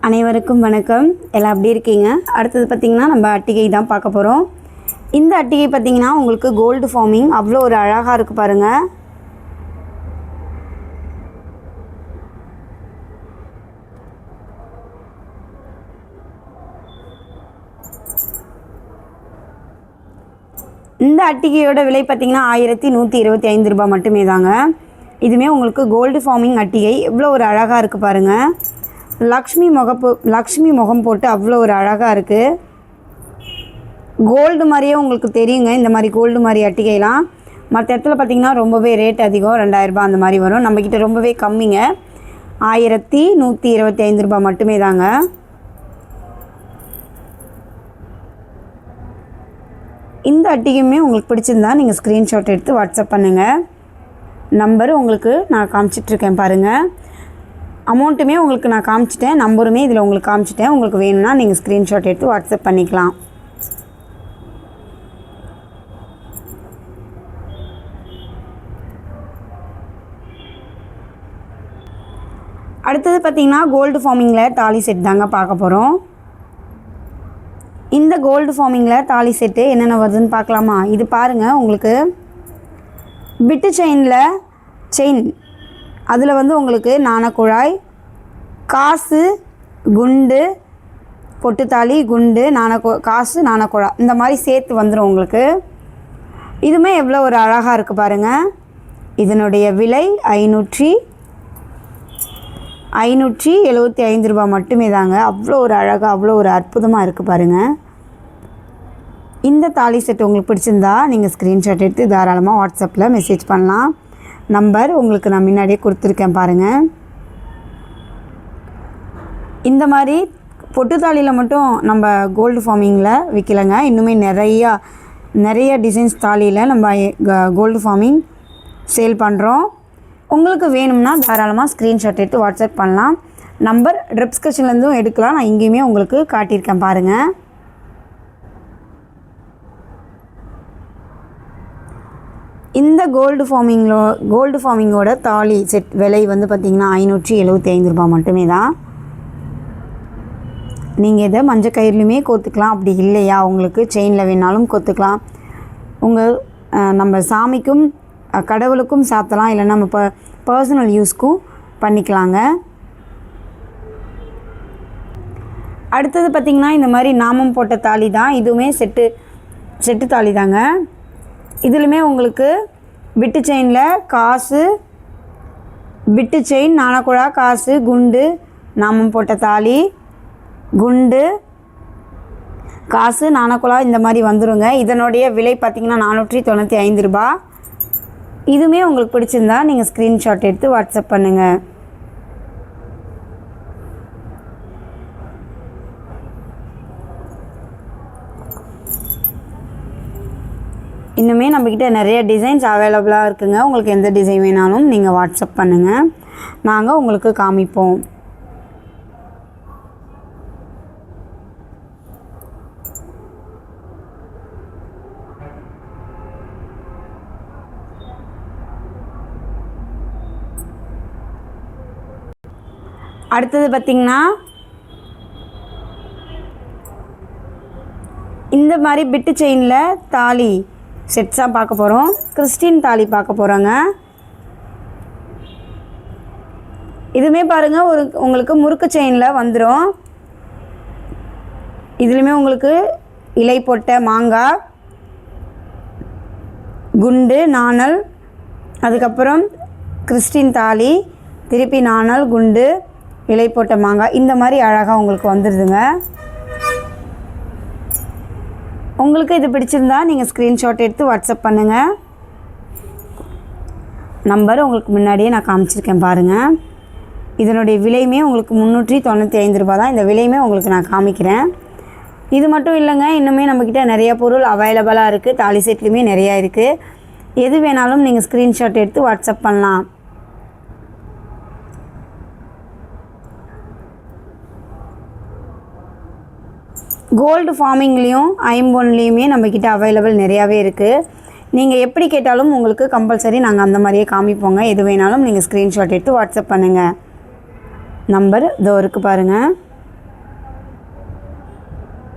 அனைவருக்கும் வணக்கம். எல்லாம் எப்படி இருக்கீங்க? அடுத்தது பார்த்திங்கன்னா நம்ம அட்டிகை தான் பார்க்க போகிறோம். இந்த அட்டிகை பார்த்திங்கன்னா உங்களுக்கு கோல்டு ஃபார்மிங் அவ்வளோ ஒரு அழகாக இருக்குது பாருங்கள். இந்த அட்டிகையோட விலை பார்த்திங்கன்னா 1125 ரூபாய் மட்டுமே தாங்க. இதுவுமே உங்களுக்கு கோல்டு ஃபார்மிங் அட்டிகை எவ்வளோ ஒரு அழகாக இருக்குது பாருங்கள். லக்ஷ்மி முகம் போட்டு அவ்வளோ ஒரு அழகாக இருக்குது. கோல்டு மாதிரியே உங்களுக்கு தெரியுங்க. இந்த மாதிரி கோல்டு மாதிரி அட்டிகைலாம் மற்ற இடத்துல பார்த்திங்கன்னா ரொம்பவே ரேட் அதிகம், 2000 ரூபாய் அந்த மாதிரி வரும். நம்மக்கிட்ட ரொம்பவே கம்மிங்க, 1125 ரூபாய் மட்டுமே தாங்க. இந்த அட்டிகையுமே உங்களுக்கு பிடிச்சிருந்தா நீங்கள் ஸ்க்ரீன்ஷாட் எடுத்து வாட்ஸ்அப் பண்ணுங்கள். நம்பர் உங்களுக்கு நான் காமிச்சிட்ருக்கேன் பாருங்கள். அமௌண்ட்டுமே உங்களுக்கு நான் காமிச்சிட்டேன், நம்பருமே இதில் உங்களுக்கு காமிச்சிட்டேன். உங்களுக்கு வேணும்னா நீங்கள் ஸ்க்ரீன்ஷாட் எடுத்து வாட்ஸ்அப் பண்ணிக்கலாம். அடுத்தது பார்த்திங்கன்னா கோல்டு ஃபார்மிங்கில் தாலி செட் தாங்க பார்க்க போகிறோம். இந்த கோல்டு ஃபார்மிங்கில் தாலி செட்டு என்னென்ன வருதுன்னு பார்க்கலாமா? இது பாருங்கள், உங்களுக்கு பிட்டு செயின் அதில் உங்களுக்கு நாணக்குழாய், காசு, குண்டு, பொட்டுத்தாலி, குண்டு, காசு, நாணக்குழாய் இந்த மாதிரி சேர்த்து வந்துடும் உங்களுக்கு. இதுவுமே எவ்வளோ ஒரு அழகாக இருக்குது பாருங்கள். இதனுடைய விலை 575 ரூபாய் மட்டுமே தாங்க. அவ்வளோ ஒரு அழகாக அவ்வளோ ஒரு அற்புதமாக இருக்குது பாருங்கள். இந்த தாலி செட் உங்களுக்கு பிடிச்சிருந்தா நீங்கள் ஸ்க்ரீன்ஷாட் எடுத்து தாராளமாக வாட்ஸ்அப்பில் மெசேஜ் பண்ணலாம். நம்பர் உங்களுக்கு நான் முன்னாடியே கொடுத்துருக்கேன் பாருங்கள். இந்த மாதிரி பொட்டுத்தாலியில் மட்டும் நம்ம கோல்டு ஃபார்மிங்கில் விற்கலைங்க. இன்னுமே நிறைய டிசைன்ஸ் தாலியில் நம்ம கோல்டு ஃபார்மிங் சேல் பண்ணுறோம். உங்களுக்கு வேணும்னா தாராளமாக ஸ்க்ரீன்ஷாட் எடுத்து வாட்ஸ்அப் பண்ணலாம். நம்பர் டிஸ்கிரிப்ஷன்லேருந்தும் எடுக்கலாம், நான் இங்கேயுமே உங்களுக்கு காட்டியிருக்கேன் பாருங்கள். இந்த கோல்டு ஃபார்மிங்கோட தாலி செட் விலை பார்த்திங்கன்னா 575 ரூபாய் மட்டுமே தான். நீங்கள் இதை மஞ்சள் கயிறுலையுமே கோத்துக்கலாம், அப்படி இல்லையா உங்களுக்கு செயினில் வேணாலும் கோத்துக்கலாம். நம்ம சாமிக்கும் கடவுளுக்கும் சாத்தலாம், இல்லை நம்ம பர்சனல் யூஸ்க்கும் பண்ணிக்கலாங்க. அடுத்தது பார்த்திங்கன்னா இந்த மாதிரி நாமம் போட்ட தாலி தான். இதுவுமே செட்டு தாலி தாங்க. இதுலையுமே உங்களுக்கு பிட்டு செயினில் காசு, பிட்டு செயின், நாணக்குழா, காசு, குண்டு, நாமம் போட்ட தாலி, குண்டு, காசு, நாணக்குழா இந்த மாதிரி வந்துடுங்க. இதனுடைய விலை பார்த்திங்கன்னா 495 ரூபாய். இதுவுமே உங்களுக்கு பிடிச்சிருந்தா நீங்கள் ஸ்க்ரீன்ஷாட் எடுத்து வாட்ஸ்அப் பண்ணுங்கள். இன்னுமே நம்மக்கிட்ட நிறைய டிசைன்ஸ் அவைலபிளாக இருக்குங்க. உங்களுக்கு எந்த டிசைன் வேணாலும் நீங்கள் வாட்ஸ்அப் பண்ணுங்கள், நாங்கள் உங்களுக்கு காமிப்போம். அடுத்தது பார்த்திங்கன்னா இந்த மாதிரி பிட்டு செயினில் தாலி செட்ஸாக பார்க்க போகிறோம். கிறிஸ்டின் தாலி பார்க்க போகிறோங்க. இதுவுமே பாருங்கள் உங்களுக்கு முறுக்கு செயினில் வந்துடும். இதுலேயுமே உங்களுக்கு இலை போட்ட மாங்காய், குண்டு, நாணல், அதுக்கப்புறம் கிறிஸ்டின் தாலி, திருப்பி நாணல், குண்டு, இலை போட்ட மாங்காய் இந்த மாதிரி அழகாக உங்களுக்கு வந்துடுதுங்க. உங்களுக்கு இது பிடிச்சிருந்தா நீங்கள் ஸ்க்ரீன்ஷாட் எடுத்து வாட்ஸ்அப் பண்ணுங்கள். நம்பர் உங்களுக்கு முன்னாடியே நான் காமிச்சிருக்கேன் பாருங்கள். இதனுடைய விலையுமே உங்களுக்கு 395 ரூபாய் தான். இந்த விலையுமே உங்களுக்கு நான் காமிக்கிறேன். இது மட்டும் இல்லைங்க, இன்னுமே நம்மக்கிட்ட நிறைய பொருள் அவைலபிளாக இருக்குது. தாலி செட்லேயுமே நிறையா இருக்குது. எது வேணாலும் நீங்கள் ஸ்க்ரீன்ஷாட் எடுத்து வாட்ஸ்அப் பண்ணலாம். கோல்டு ஃபார்மிங்லேயும் ஐம்பொன்லேயுமே நம்மக்கிட்ட அவைலபிள் நிறையாவே இருக்குது. நீங்கள் எப்படி கேட்டாலும் உங்களுக்கு கம்பல்சரி நாங்கள் அந்த மாதிரியே காமிப்போங்க. எது வேணாலும் நீங்கள் ஸ்க்ரீன்ஷாட் எடுத்து வாட்ஸ்அப் பண்ணுங்கள். நம்பர் இதோ இருக்குது பாருங்கள்.